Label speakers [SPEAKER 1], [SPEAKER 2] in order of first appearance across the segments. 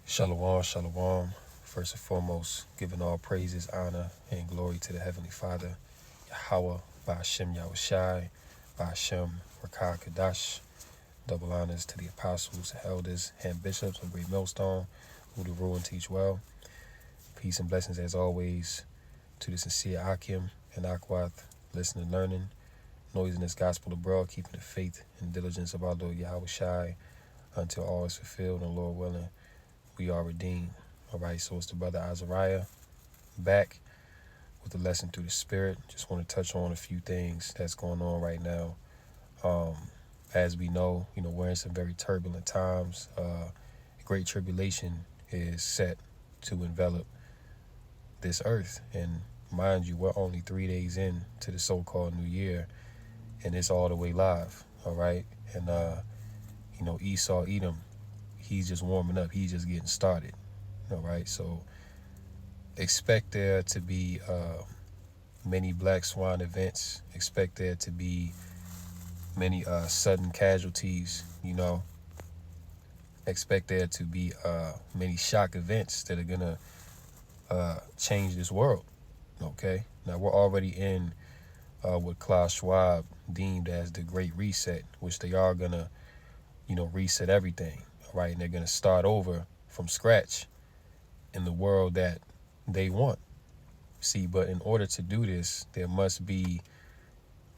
[SPEAKER 1] Shalom, shalom. First and foremost, giving all praises, honor, and glory to the Heavenly Father, Yahweh, Ba'ashem Yahushai, Ba'ashem Rakah Kadash. Double honors to the apostles, elders, and bishops of Great Millstone, who do rule and teach well. Peace and blessings as always to the sincere Akim and Akwath, listening and learning, noising this gospel abroad, keeping the faith and diligence of our Lord Yahushai until all is fulfilled and Lord willing, we are redeemed. All right, so it's the brother Azariah back with the lesson through the Spirit. Just want to touch on a few things that's going on right now. As we know, we're in some very turbulent times. Great tribulation is set to envelop this earth. And mind you, we're only 3 days in to the so-called new year, and it's all the way live. All right. And, Esau, Edom, he's just warming up. He's just getting started. All right. So expect there to be many black swan events. Expect there to be many sudden casualties. Expect there to be many shock events that are going to change this world. Okay. Now, we're already in what Klaus Schwab deemed as the Great Reset, which they are going to, reset everything. All right. And they're going to start over from scratch in the world that they want. See, but in order to do this, there must be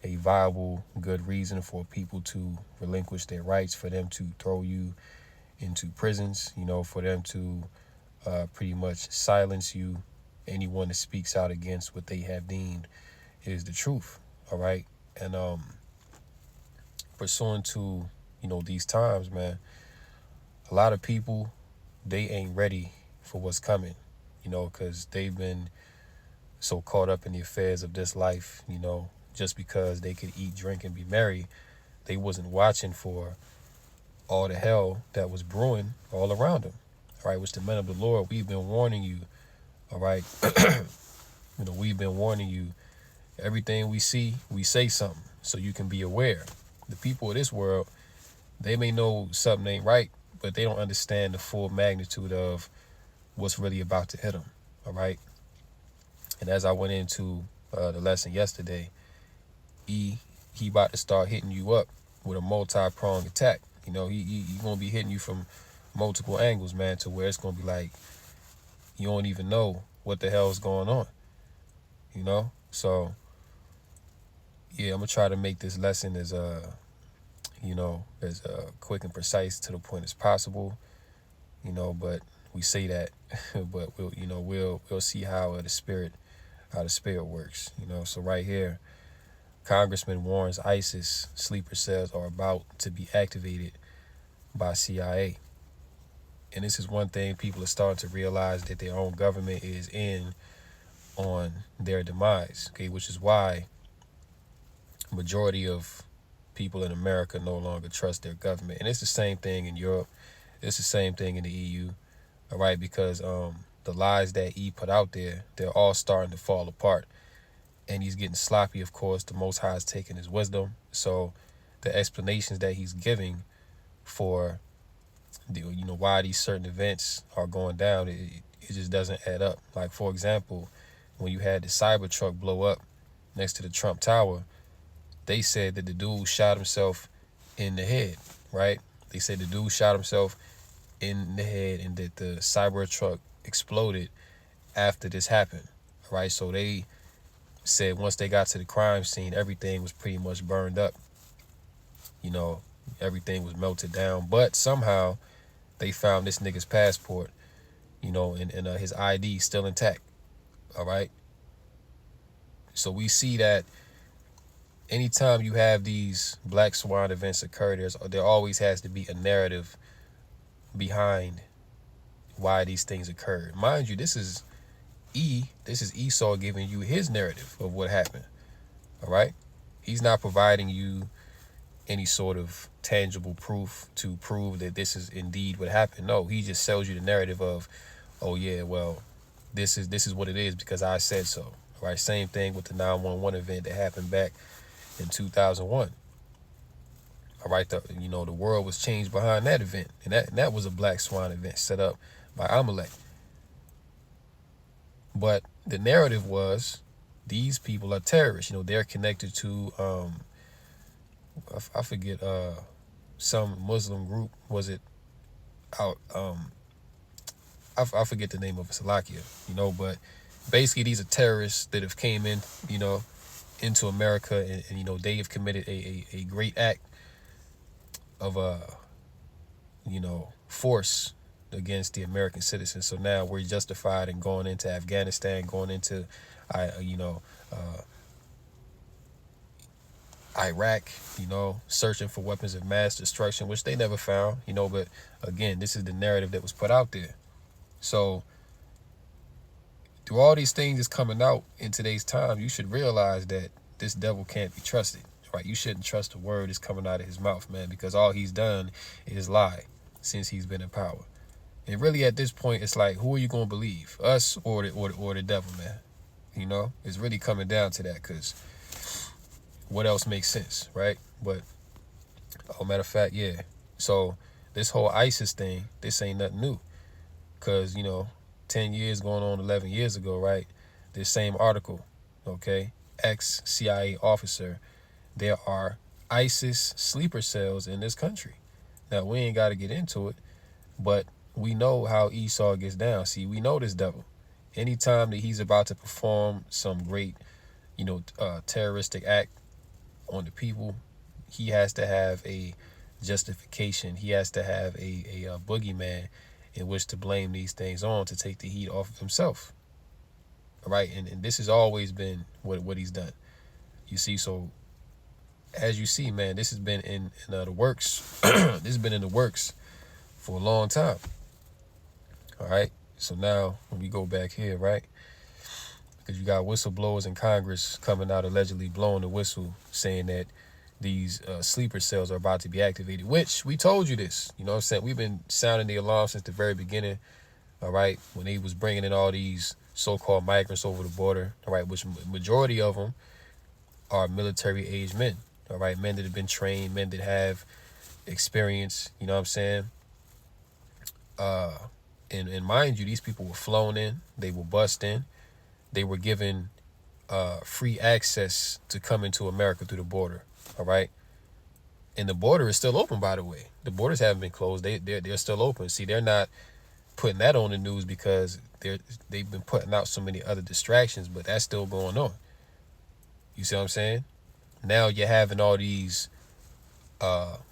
[SPEAKER 1] a viable, good reason for people to relinquish their rights, for them to throw you into prisons, for them to pretty much silence you, anyone that speaks out against what they have deemed is the truth. All right. And pursuant to, these times, man, a lot of people, they ain't ready for what's coming, because they've been so caught up in the affairs of this life, just because they could eat, drink, and be merry. They wasn't watching for all the hell that was brewing all around them. All right, which the men of the Lord, we've been warning you. All right. We've been warning you. Everything we see, we say something so you can be aware. The people of this world, they may know something ain't right, but they don't understand the full magnitude of what's really about to hit them. All right. And as I went into the lesson yesterday, he about to start hitting you up with a multi-pronged attack. He gonna be hitting you from multiple angles, man, to where it's gonna be like you don't even know what the hell is going on. So yeah, I'm gonna try to make this lesson as quick and precise to the point as possible. But we say that, but we'll see how the spirit works. So right here, Congressman warns ISIS sleeper cells are about to be activated by CIA. And this is one thing people are starting to realize, that their own government is in on their demise. Okay, which is why majority of people in America no longer trust their government. And it's the same thing in Europe. It's the same thing in the EU. All right, because the lies that he put out there, they're all starting to fall apart. And he's getting sloppy, of course. The Most High is taking his wisdom. So the explanations that he's giving for why these certain events are going down, it just doesn't add up. Like, for example, when you had the Cybertruck blow up next to the Trump Tower, they said that the dude shot himself in the head, right? They said the dude shot himself in the head and that the Cybertruck exploded after this happened, right? So they said once they got to the crime scene, everything was pretty much burned up. Everything was melted down. But somehow they found this nigga's passport, and his ID still intact. All right. So we see that anytime you have these black swan events occur, there always has to be a narrative behind why these things occurred. Mind you, this is Esau giving you his narrative of what happened. All right. He's not providing you any sort of tangible proof to prove that this is indeed what happened. No, he just sells you the narrative of, oh yeah, well, this is what it is because I said so. All right. Same thing with the 911 event that happened back in 2001. All right. The world was changed behind that event. And that was a black swan event set up by Amalek. But the narrative was these people are terrorists. They're connected to I forget some Muslim group. Was it out? I forget the name of it, Salakia. But basically these are terrorists that have came in, into America, and they have committed a great act of force against the American citizens. So now we're justified in going into Afghanistan, going into Iraq, searching for weapons of mass destruction, which they never found, but again, this is the narrative that was put out there. So through all these things that's coming out in today's time, you should realize that this devil can't be trusted, right? You shouldn't trust a word that's coming out of his mouth, man, because all he's done is lie since he's been in power. And really at this point, it's like, who are you going to believe? Us or the devil, man? It's really coming down to that, because what else makes sense, right? But, matter of fact, yeah. So this whole ISIS thing, this ain't nothing new. Because, 10 years going on 11 years ago, right? This same article, okay? Ex-CIA officer, there are ISIS sleeper cells in this country. Now, we ain't got to get into it, but we know how Esau gets down. See, we know this devil. Anytime that he's about to perform some great, terroristic act on the people, he has to have a justification. He has to have a boogeyman in which to blame these things on to take the heat off of himself. All right, and this has always been what he's done. You see, so as you see, man, this has been in the works. This has been in the works for a long time. All right, so now when we go back here, right, because you got whistleblowers in Congress coming out allegedly blowing the whistle, saying that these sleeper cells are about to be activated, which we told you this. You know what I'm saying? We've been sounding the alarm since the very beginning, all right, when he was bringing in all these so-called migrants over the border, all right, which majority of them are military-aged men, all right, men that have been trained, men that have experience, you know what I'm saying? And mind you, these people were flown in, they were bussed in, they were given free access to come into America through the border. All right. And the border is still open, by the way. The borders haven't been closed. They're still open. See, they're not putting that on the news because they've been putting out so many other distractions, but that's still going on. You see what I'm saying? Now you're having all these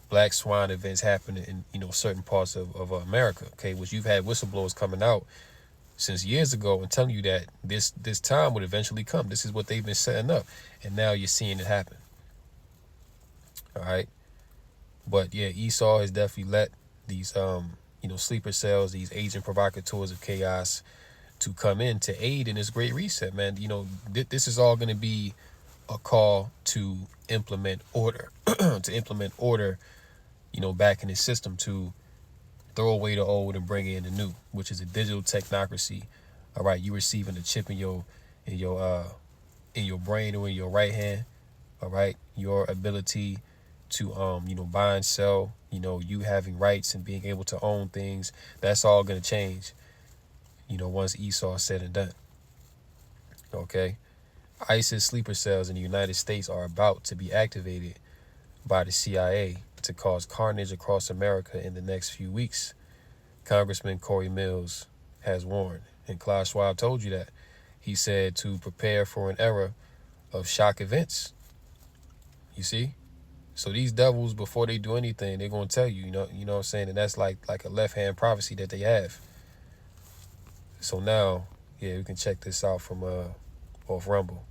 [SPEAKER 1] black swan events happening in certain parts of America, okay, which you've had whistleblowers coming out since years ago and telling you that this time would eventually come. This is what they've been setting up, and now you're seeing it happen. All right. But yeah, Esau has definitely let these sleeper cells, these agent provocateurs of chaos, to come in to aid in this great reset, man. This is all going to be a call to implement order, to implement order, back in the system, to throw away the old and bring in the new, which is a digital technocracy. All right, you receiving a chip in your brain or in your right hand. All right, your ability to buy and sell, you having rights and being able to own things, that's all going to change, once Esau is said and done. Okay, ISIS sleeper cells in the United States are about to be activated by the CIA to cause carnage across America in the next few weeks. Congressman Corey Mills has warned, and Klaus Schwab told you that. He said to prepare for an era of shock events. You see? So these devils, before they do anything, they're going to tell you, you know what I'm saying? And that's like a left-hand prophecy that they have. So now, yeah, we can check this out from off Rumble.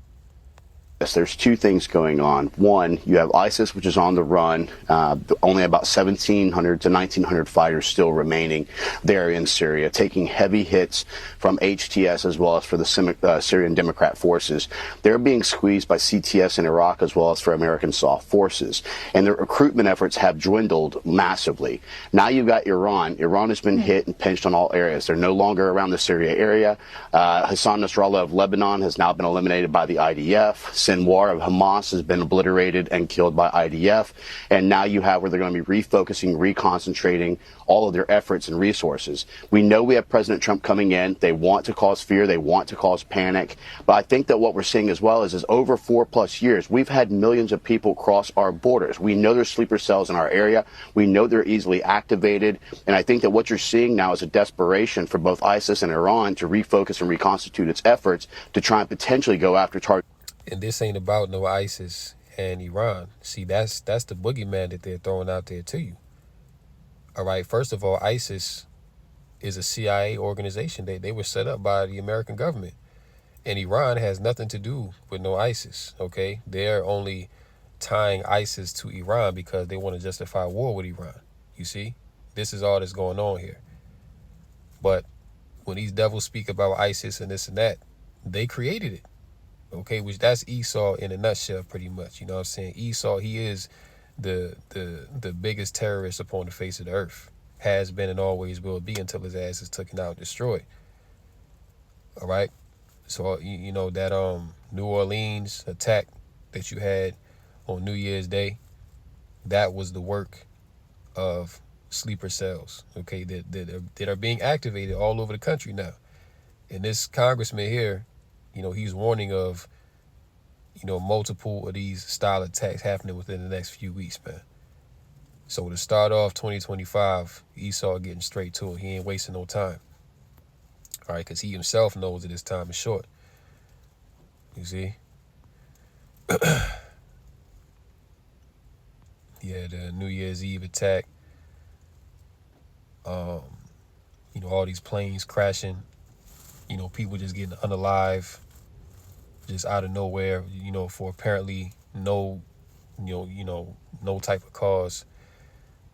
[SPEAKER 2] Yes, there's two things going on. One, you have ISIS, which is on the run. Only about 1,700 to 1,900 fighters still remaining there in Syria, taking heavy hits from HTS as well as for the Syrian Democrat forces. They're being squeezed by CTS in Iraq as well as for American soft forces. And their recruitment efforts have dwindled massively. Now you've got Iran. Iran has been hit and pinched on all areas. They're no longer around the Syria area. Hassan Nasrallah of Lebanon has now been eliminated by the IDF. Sinwar of Hamas has been obliterated and killed by IDF. And now you have where they're going to be refocusing, reconcentrating all of their efforts and resources. We know we have President Trump coming in. They want to cause fear. They want to cause panic. But I think that what we're seeing as well is over 4+ years, we've had millions of people cross our borders. We know there's sleeper cells in our area. We know they're easily activated. And I think that what you're seeing now is a desperation for both ISIS and Iran to refocus and reconstitute its efforts to try and potentially go after targets.
[SPEAKER 1] And this ain't about no ISIS and Iran. See, that's the boogeyman that they're throwing out there to you. All right, first of all, ISIS is a CIA organization. They were set up by the American government. And Iran has nothing to do with no ISIS, okay? They're only tying ISIS to Iran because they want to justify war with Iran. You see? This is all that's going on here. But when these devils speak about ISIS and this and that, they created it, okay? Which that's Esau in a nutshell, pretty much. You know what I'm saying? Esau, he is the biggest terrorist upon the face of the earth. Has been and always will be until his ass is taken out and destroyed. All right? So, you know, that New Orleans attack that you had on New Year's Day, that was the work of sleeper cells, okay, that are being activated all over the country now. And this congressman here, you know, he's warning of, you know, multiple of these style attacks happening within the next few weeks, man. So to start off 2025, Esau getting straight to it. He ain't wasting no time. All right, because he himself knows that his time is short. You see? Yeah, the New Year's Eve attack. You know, all these planes crashing. You know, people just getting unalive, just out of nowhere. You know, for apparently no type of cause.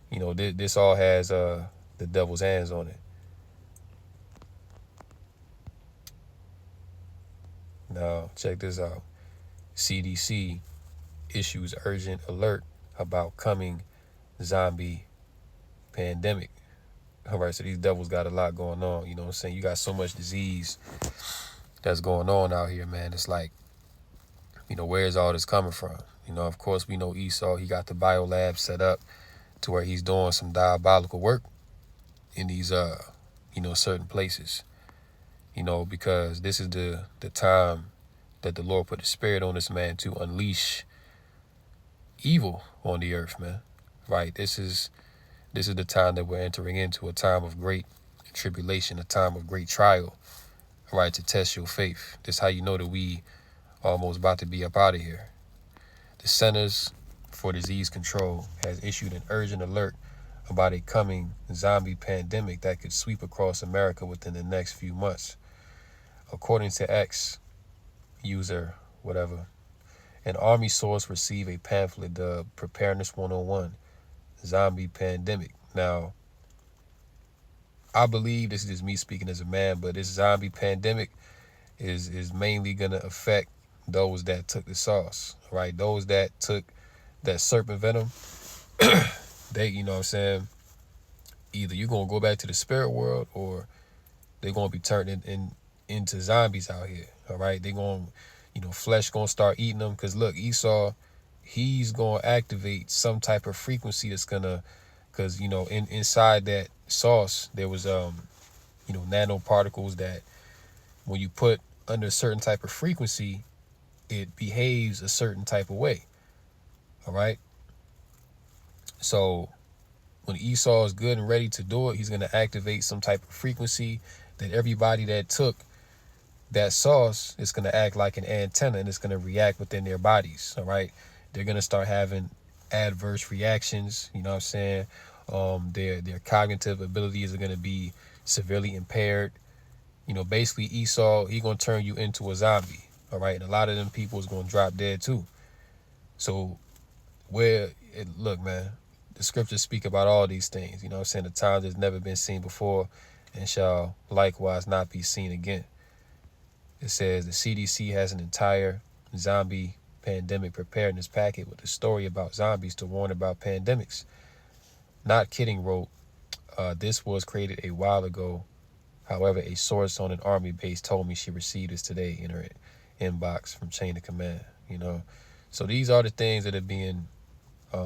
[SPEAKER 1] You know, this all has the devil's hands on it. Now, check this out. CDC issues urgent alert about coming zombie pandemic. All right, so these devils got a lot going on. You know what I'm saying? You got so much disease that's going on out here, man. It's like, you know, where is all this coming from? You know, of course, we know Esau, he got the biolab set up to where he's doing some diabolical work in these, you know, certain places. You know, because this is the time that the Lord put the spirit on this man to unleash evil on the earth, man. Right? This is the time that we're entering into, a time of great tribulation, a time of great trial, right, to test your faith. This is how you know that we almost about to be up out of here. The Centers for Disease Control has issued an urgent alert about a coming zombie pandemic that could sweep across America within the next few months. According to X user, whatever, an Army source received a pamphlet dubbed Preparedness 101, Zombie Pandemic. Now, I believe, this is just me speaking as a man, but this zombie pandemic is mainly going to affect those that took the sauce, right? Those that took that serpent venom, they, you know what I'm saying, either you're going to go back to the spirit world or they're going to be turned into zombies out here, all right? They're going to, you know, flesh going to start eating them. Because, look, Esau, he's going to activate some type of frequency that's going to, because, you know, inside that sauce, there was, you know, nanoparticles that when you put under a certain type of frequency, it behaves a certain type of way, all right? So when Esau is good and ready to do it, he's going to activate some type of frequency that everybody that took that sauce is going to act like an antenna, and it's going to react within their bodies, all right? They're going to start having adverse reactions, you know what I'm saying? Their cognitive abilities are going to be severely impaired. You know, basically Esau, he's going to turn you into a zombie, all right? And a lot of them people is going to drop dead too. So look, man, the scriptures speak about all these things, you know what I'm saying? The times that's never been seen before and shall likewise not be seen again. It says the CDC has an entire zombie pandemic preparedness packet with a story about zombies to warn about pandemics. Not Kidding wrote, this was created a while ago. However, a source on an army base told me she received this today in her inbox from chain of command. you know. So these are the things that are being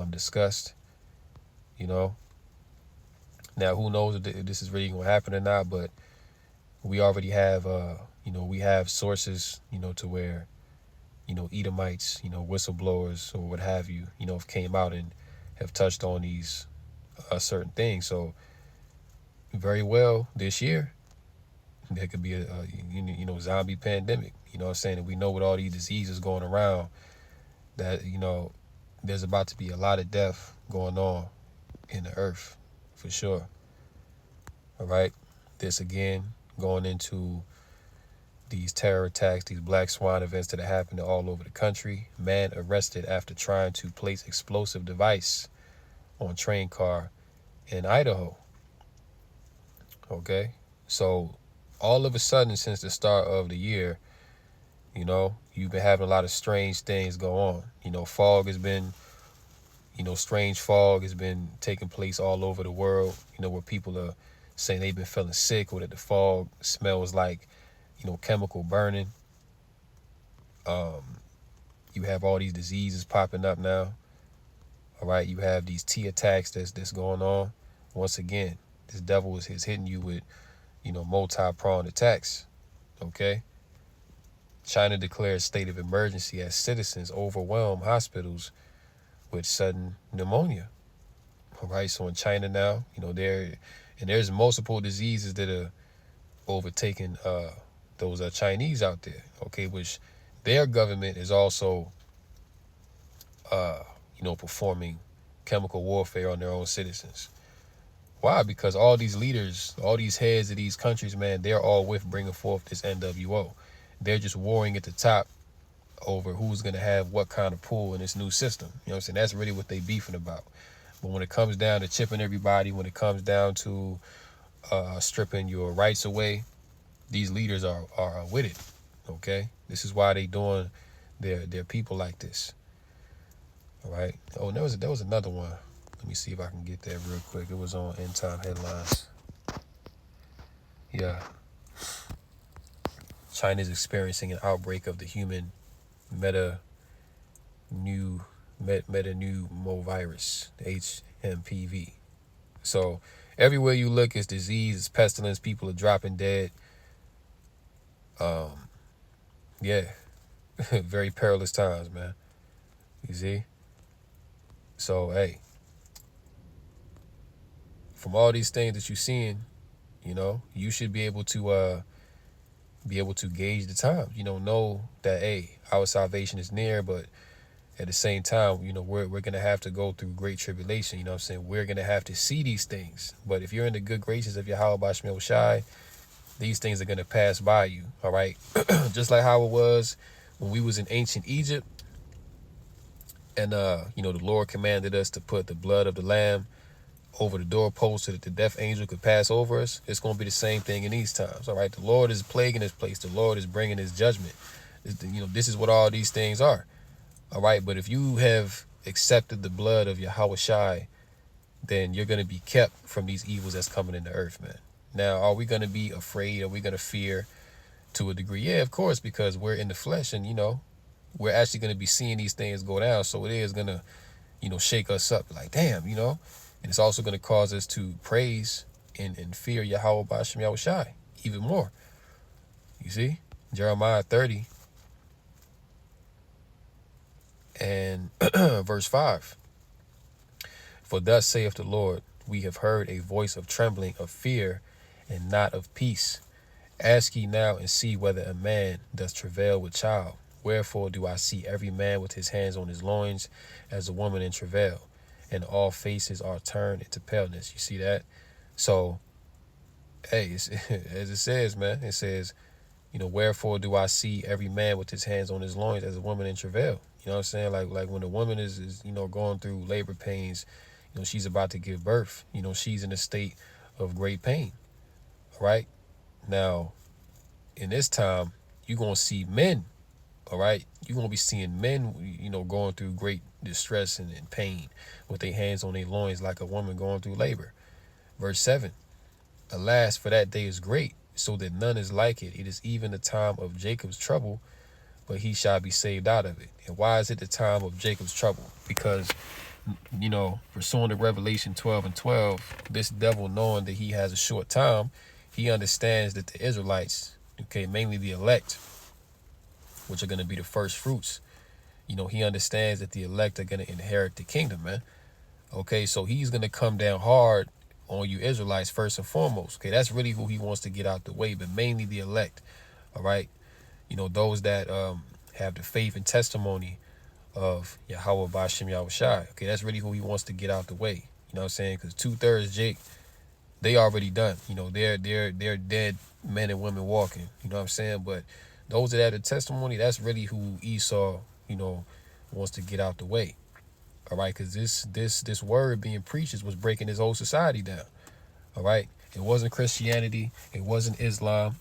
[SPEAKER 1] discussed, you know. Now, who knows if this is really going to happen or not, but we already have, we have sources, to where, Edomites, whistleblowers or what have you, have came out and have touched on these certain things. So very well this year, there could be a zombie pandemic. You know what I'm saying? And we know with all these diseases going around that, there's about to be a lot of death going on in the earth for sure. All right. This again going into these terror attacks, these black swan events that are happening all over the country. Man arrested after trying to place explosive device on train car in Idaho. Okay. So all of a sudden since the start of the year, you've been having a lot of strange things go on. Fog has been, strange fog has been taking place all over the world, where people are saying they've been feeling sick or that the fog smells like, chemical burning. You have all these diseases popping up now. All right. You have these T attacks that's going on. Once again, this devil is hitting you with, multi-pronged attacks. Okay. China declares state of emergency as citizens overwhelm hospitals with sudden pneumonia. All right, so in China now, there's multiple diseases that are overtaking those Chinese out there. Okay, which their government is also, performing chemical warfare on their own citizens. Why? Because all these leaders, all these heads of these countries, man, they're all with bringing forth this NWO. They're just warring at the top over who's going to have what kind of pull in this new system. You know what I'm saying? That's really what they beefing about. But when it comes down to chipping everybody, when it comes down to stripping your rights away, these leaders are with it. Okay? This is why they doing their people like this. All right? Oh, and there was another one. Let me see if I can get that real quick. It was on End Time Headlines. Yeah. China's experiencing an outbreak of the human metapneumovirus, HMPV. So everywhere you look, it's disease, it's pestilence. People are dropping dead. Yeah, very perilous times, man. You see. So hey, from all these things that you're seeing, you should be able to gauge the time. Know that hey, our salvation is near, but at the same time, we're going to have to go through great tribulation. You know what I'm saying? We're going to have to see these things. But if you're in the good graces of Yahweh Bashmil Shai, these things are going to pass by you. All right? Just like how it was when we was in ancient Egypt. And, the Lord commanded us to put the blood of the lamb over the doorpost so that the death angel could pass over us. It's going to be the same thing in these times. All right? The Lord is plaguing this place. The Lord is bringing his judgment. This is what all these things are. All right, but if you have accepted the blood of Yahweh Shai, then you're going to be kept from these evils that's coming in the earth, man. Now, are we going to be afraid? Are we going to fear to a degree? Yeah, of course, because we're in the flesh and, we're actually going to be seeing these things go down. So it is going to, shake us up like, damn, and it's also going to cause us to praise and fear Yahweh B'Shem Yahweh Shai even more. You see, Jeremiah 30. And verse 5. For thus saith the Lord, we have heard a voice of trembling, of fear, and not of peace. Ask ye now and see whether a man does travail with child. Wherefore do I see every man with his hands on his loins as a woman in travail, and all faces are turned into paleness. You see that? So, hey, as it says, man, it says, wherefore do I see every man with his hands on his loins as a woman in travail? You know what I'm saying? Like when a woman is going through labor pains, she's about to give birth. She's in a state of great pain. All right. Now, in this time, you're going to see men. All right. You're going to be seeing men, going through great distress and pain with their hands on their loins like a woman going through labor. Verse 7. Alas, for that day is great, so that none is like it. It is even the time of Jacob's trouble, but he shall be saved out of it. And why is it the time of Jacob's trouble? Because, pursuing the Revelation 12 and 12, this devil, knowing that he has a short time, he understands that the Israelites, okay, mainly the elect, which are going to be the first fruits, he understands that the elect are going to inherit the kingdom, man. Okay, so he's going to come down hard on you Israelites first and foremost. Okay, that's really who he wants to get out the way, but mainly the elect. All right, those that have the faith and testimony of Yahweh Bashem Yahushai. Okay, that's really who he wants to get out the way. You know what I'm saying? Because 2/3 Jake, they already done. They're dead men and women walking. You know what I'm saying? But those that have the testimony, that's really who Esau, wants to get out the way. All right, because this word being preached was breaking his whole society down. All right, it wasn't Christianity, it wasn't Islam,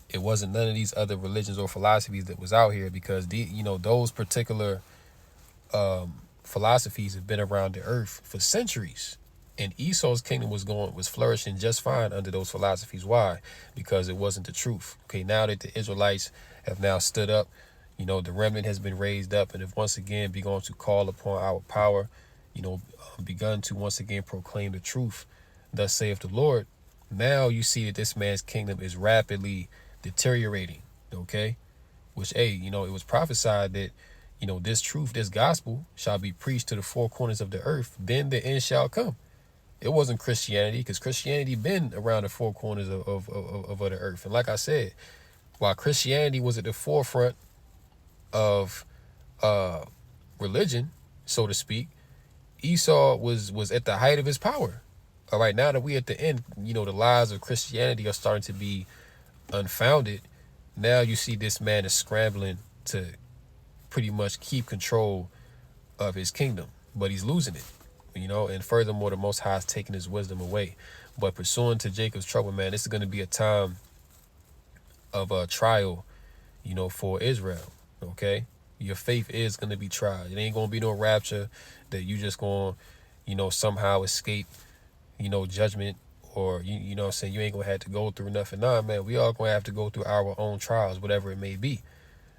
[SPEAKER 1] it wasn't none of these other religions or philosophies that was out here, because those particular philosophies have been around the earth for centuries, and Esau's kingdom was flourishing just fine under those philosophies. Why? Because it wasn't the truth. Okay, now that the Israelites have now stood up, the remnant has been raised up and have once again begun to call upon our power, begun to once again proclaim the truth. Thus saith the Lord. Now you see that this man's kingdom is rapidly deteriorating. Okay, which, it was prophesied that, this truth, this gospel shall be preached to the four corners of the earth. Then the end shall come. It wasn't Christianity, because Christianity been around the four corners of the earth. And like I said, while Christianity was at the forefront of religion, so to speak, Esau was at the height of his power. All right, now that we at the end, the lies of Christianity are starting to be unfounded. Now you see this man is scrambling to pretty much keep control of his kingdom, but he's losing it. And furthermore, the Most High is taking his wisdom away. But pursuing to Jacob's trouble, man, this is going to be a time of a trial, for Israel. Okay, your faith is going to be tried. It ain't going to be no rapture that you just going to, somehow escape, judgment, or you know what I'm saying, you ain't gonna have to go through nothing. Nah, man, we all gonna have to go through our own trials, whatever it may be.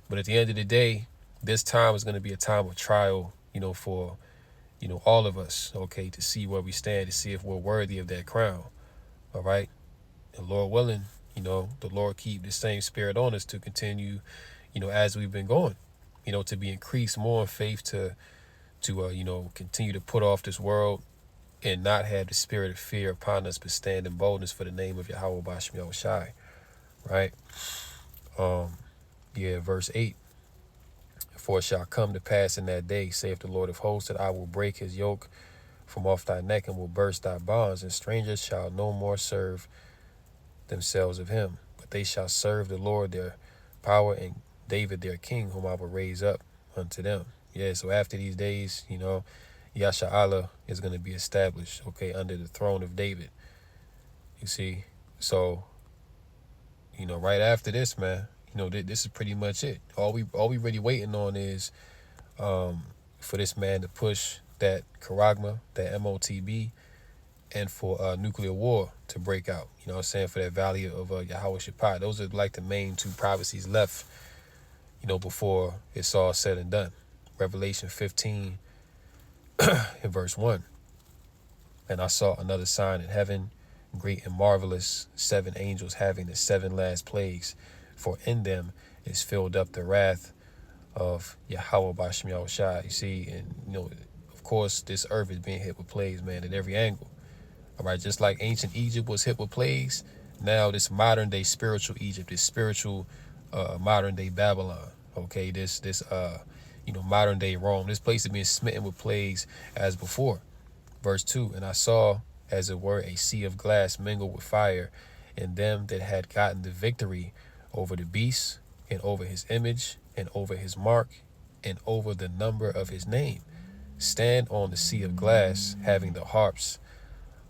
[SPEAKER 1] But at the end of the day, this time is gonna be a time of trial, for all of us, okay, to see where we stand, to see if we're worthy of that crown. All right, and Lord willing, the Lord keep the same spirit on us to continue, as we've been going, to be increased more in faith, to continue to put off this world and not have the spirit of fear upon us, but stand in boldness for the name of Yahweh Bashem Yahushai. Right? Verse 8. For it shall come to pass in that day, saith the Lord of hosts, that I will break his yoke from off thy neck and will burst thy bonds, and strangers shall no more serve themselves of him, but they shall serve the Lord their power, and David their king, whom I will raise up unto them. Yeah, so after these days, Yasha'Allah is going to be established, okay, under the throne of David. You see? So, right after this, man, this is pretty much it. All we really waiting on is for this man to push that charagma, that MOTB, and for nuclear war to break out. You know what I'm saying? For that valley of Yahweh Shaphat. Those are like the main two prophecies left, before it's all said and done. Revelation 15 in verse 1. And I saw another sign in heaven, great and marvelous, 7 angels having the 7 last plagues, for in them is filled up the wrath of Yahweh Bashem Yahushai. You see, and of course, this earth is being hit with plagues, man, at every angle. All right, just like ancient Egypt was hit with plagues, now this modern day spiritual Egypt, this spiritual modern day Babylon, okay, this modern day Rome, this place is being smitten with plagues as before. Verse 2, and I saw, as it were, a sea of glass mingled with fire, and them that had gotten the victory over the beast, and over his image, and over his mark, and over the number of his name, stand on the sea of glass, having the harps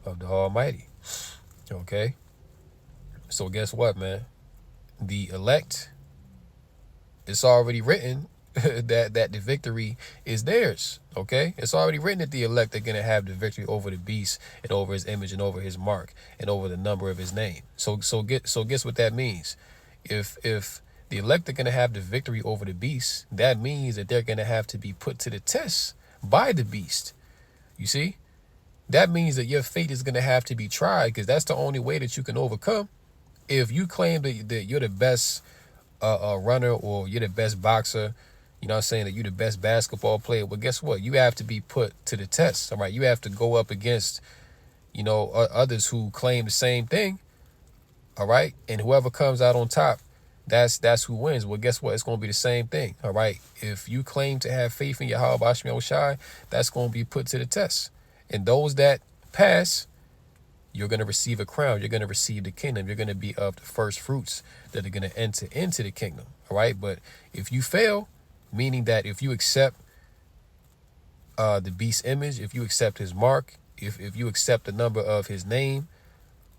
[SPEAKER 1] of the Almighty. Okay? So guess what, man? The elect, it's already written that the victory is theirs. Okay, it's already written that the elect are gonna have the victory over the beast, and over his image, and over his mark, and over the number of his name. So guess what that means. If The elect are going to have the victory over the beast. That means that they're going to have to be put to the test by the beast. You see? That means that your faith is going to have to be tried, because that's the only way that you can overcome. If you claim that you're the best runner, or you're the best boxer, you know what I'm saying, that you're the best basketball player, well, guess what? You have to be put to the test, all right? You have to go up against, others who claim the same thing, all right? And whoever comes out on top, that's who wins. Well, guess what? It's going to be the same thing, all right? If you claim to have faith in Yahweh Bashmi Shai, that's going to be put to the test. And those that pass, you're going to receive a crown. You're going to receive the kingdom. You're going to be of the first fruits that are going to enter into the kingdom, all right? But if you fail, meaning that if you accept the beast's image, if you accept his mark, if you accept the number of his name,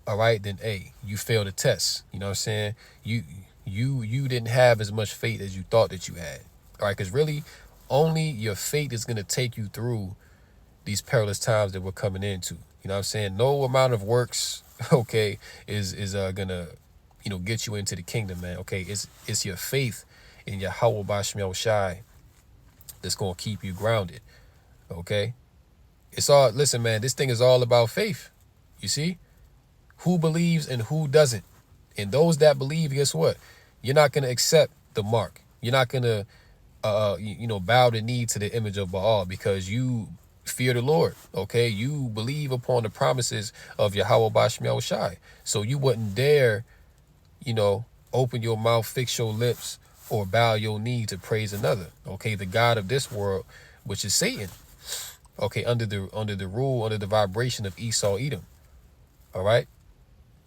[SPEAKER 1] all right, then you fail the test. You know what I'm saying? You didn't have as much faith as you thought that you had. All right, because really only your faith is going to take you through these perilous times that we're coming into. You know what I'm saying? No amount of works, okay, is gonna, get you into the kingdom, man. Okay, it's your faith in Yahweh Bashmi Shai that's gonna keep you grounded. Okay? Listen, man, this thing is all about faith. You see? Who believes and who doesn't. And those that believe, guess what? You're not gonna accept the mark. You're not gonna bow the knee to the image of Baal, because you fear the Lord, okay? You believe upon the promises of Yahweh Bashmi Shai. So you wouldn't dare, open your mouth, fix your lips, or bow your knee to praise another, okay? The God of this world, which is Satan, okay, under the rule, under the vibration of Esau, Edom, all right?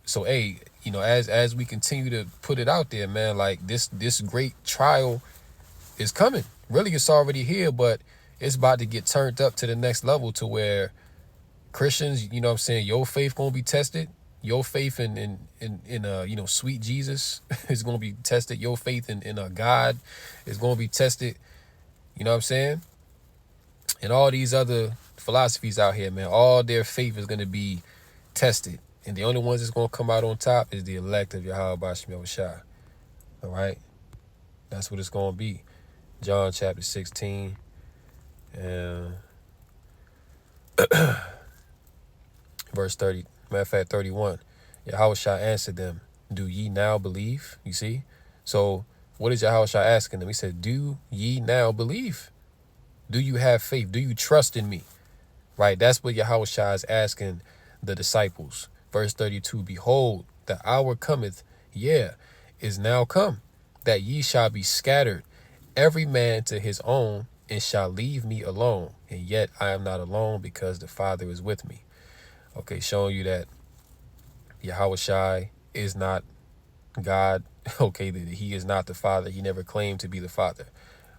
[SPEAKER 1] So, as we continue to put it out there, man, like this great trial is coming. Really, it's already here, but it's about to get turned up to the next level, to where Christians, you know what I'm saying, your faith gonna be tested. Your faith in sweet Jesus is gonna be tested. Your faith in God is gonna be tested. You know what I'm saying? And all these other philosophies out here, man, all their faith is gonna be tested. And the only ones that's gonna come out on top is the elect of Yahweh Bashmi Shai. All right? That's what it's gonna be. John chapter 16. And verse 30, matter of fact, 31. Yahushua answered them, do ye now believe? You see? So what is Yahushua asking them? He said, do ye now believe? Do you have faith? Do you trust in me? Right? That's what Yahushua is asking the disciples. Verse 32, behold, the hour cometh, is now come, that ye shall be scattered, every man to his own, and shall leave me alone. And yet I am not alone, because the Father is with me. Okay, showing you that Yahushua is not God. Okay, that he is not the Father. He never claimed to be the Father.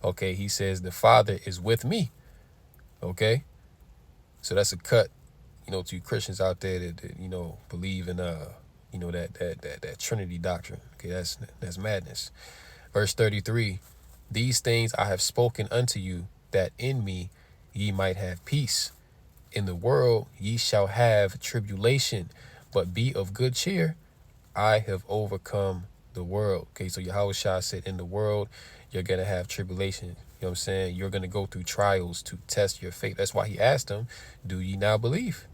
[SPEAKER 1] Okay, he says the Father is with me. Okay, so that's a cut, to you Christians out there that believe in that Trinity doctrine. Okay, that's madness. Verse 33, these things I have spoken unto you, that in me ye might have peace. In the world ye shall have tribulation, but be of good cheer. I have overcome the world. Okay, so Yahushua said in the world you're going to have tribulation. You know what I'm saying? You're going to go through trials to test your faith. That's why he asked them, do ye now believe?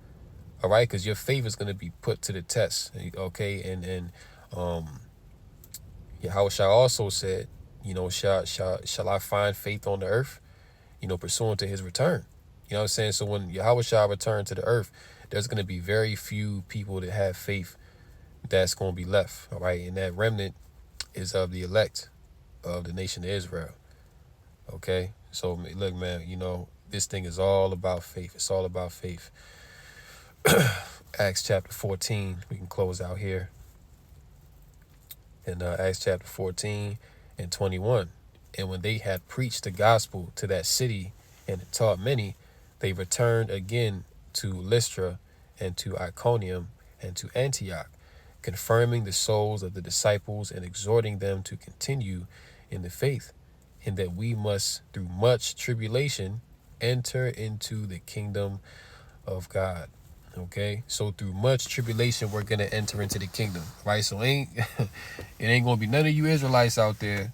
[SPEAKER 1] All right, because your faith is going to be put to the test. Okay, and Yahushua also said, shall I find faith on the earth? Pursuant to his return. You know what I'm saying? So when Yahushua returned to the earth, there's going to be very few people that have faith that's going to be left. All right, and that remnant is of the elect of the nation of Israel. Okay, so look, man, this thing is all about faith. It's all about faith. Acts chapter 14, we can close out here. In Acts chapter 14 and 21. And when they had preached the gospel to that city and had taught many, they returned again to Lystra and to Iconium and to Antioch, confirming the souls of the disciples and exhorting them to continue in the faith, and that we must, through much tribulation, enter into the kingdom of God. Okay, so through much tribulation, we're gonna enter into the kingdom, right? So it ain't gonna be none of you Israelites out there,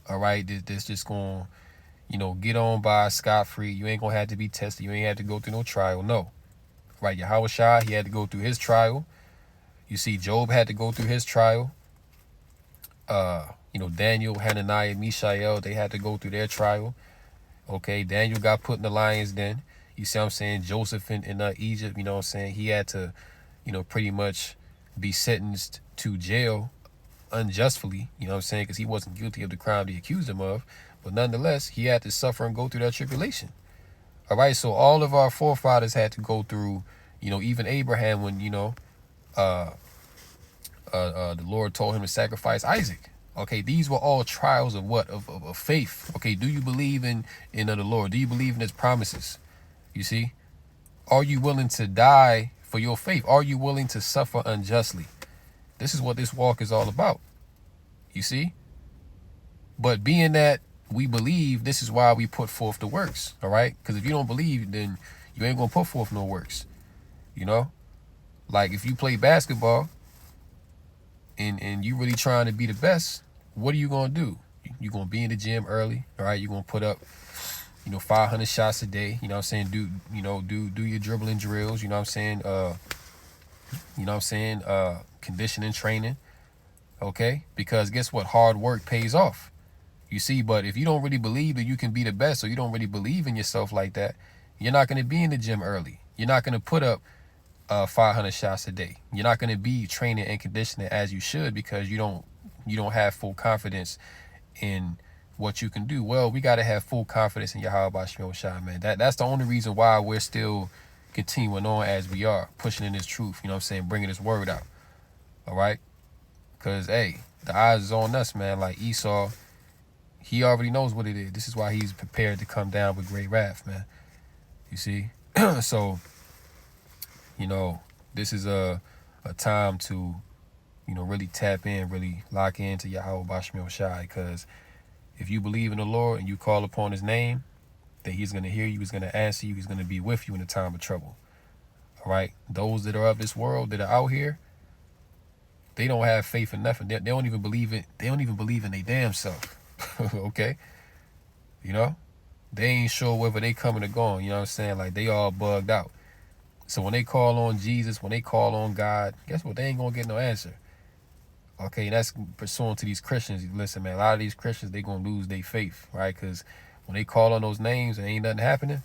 [SPEAKER 1] all right? That's just gonna, get on by scot free. You ain't gonna have to be tested. You ain't have to go through no trial. No, right? Yahweh Shai, he had to go through his trial. You see, Job had to go through his trial. Daniel, Hananiah, Mishael, they had to go through their trial. Okay, Daniel got put in the lion's den. You see what I'm saying? Joseph in Egypt, what I'm saying? He had to, pretty much be sentenced to jail unjustly, what I'm saying? Because he wasn't guilty of the crime they accused him of. But nonetheless, he had to suffer and go through that tribulation. All right, so all of our forefathers had to go through, even Abraham when, the Lord told him to sacrifice Isaac. Okay, these were all trials of what? Of faith. Okay, do you believe in the Lord? Do you believe in his promises? You see? Are you willing to die for your faith? Are you willing to suffer unjustly? This is what this walk is all about. You see? But being that we believe, this is why we put forth the works. All right? Because if you don't believe, then you ain't going to put forth no works. Like if you play basketball and you really trying to be the best, what are you going to do? You're going to be in the gym early, all right? You're going to put up, 500 shots a day, you know what I'm saying? Do your dribbling drills, you know what I'm saying? Conditioning training, okay? Because guess what? Hard work pays off. You see, but if you don't really believe that you can be the best, or you don't really believe in yourself like that, you're not going to be in the gym early. You're not going to put up 500 shots a day. You're not going to be training and conditioning as you should because you don't have full confidence in what you can do. Well, we got to have full confidence in Yahweh Bashim Shai, man. That's the only reason why we're still continuing on as we are, pushing in this truth, you know what I'm saying, bringing this word out. All right? Because, hey, the eyes is on us, man. Like Esau, he already knows what it is. This is why he's prepared to come down with great wrath, man. You see? So, this is a time to, really tap in, really lock into Yahweh Bashim Shai, because if you believe in the Lord and you call upon his name, then he's going to hear you, he's going to answer you, he's going to be with you in a time of trouble. All right? Those that are of this world, that are out here, they don't have faith in nothing. They don't even believe it. They don't even believe in their damn self. Okay? They ain't sure whether they coming or going. You know what I'm saying? Like, they all bugged out. So when they call on Jesus, when they call on God, guess what? They ain't going to get no answer. Okay, that's pursuant to these Christians. Listen, man, a lot of these Christians, they going to lose their faith, right? Because when they call on those names and ain't nothing happening,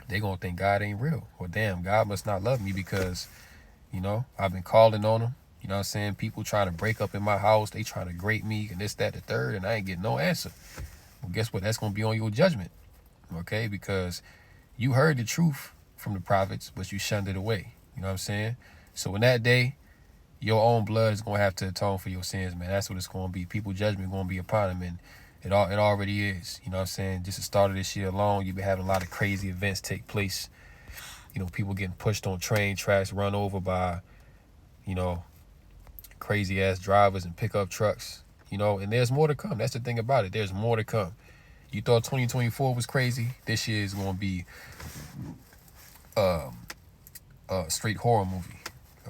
[SPEAKER 1] they going to think God ain't real. Well, damn, God must not love me because, I've been calling on him. You know what I'm saying? People trying to break up in my house. They trying to grate me and this, that, the third, and I ain't getting no answer. Well, guess what? That's going to be on your judgment, okay? Because you heard the truth from the prophets, but you shunned it away. You know what I'm saying? So in that day, your own blood is going to have to atone for your sins, man. That's what it's going to be. People's judgment going to be upon them, and it already is. You know what I'm saying? Just the start of this year alone, you've been having a lot of crazy events take place. People getting pushed on train tracks, run over by, crazy-ass drivers and pickup trucks. And there's more to come. That's the thing about it. There's more to come. You thought 2024 was crazy. This year is going to be a straight horror movie.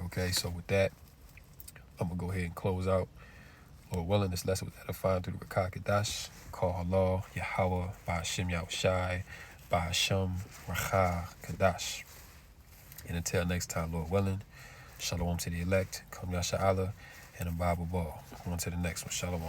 [SPEAKER 1] Okay, so with that, I'm going to go ahead and close out. Lord willing, this lesson was edifying through the Rakah Kadash. Call Allah, Yahweh, Ba'ashim Yahushai, Ba'asham Rakah Kadash. And until next time, Lord willing, shalom to the elect, Kam Yasha Allah, and a Bible ball. On to the next one. Shalom.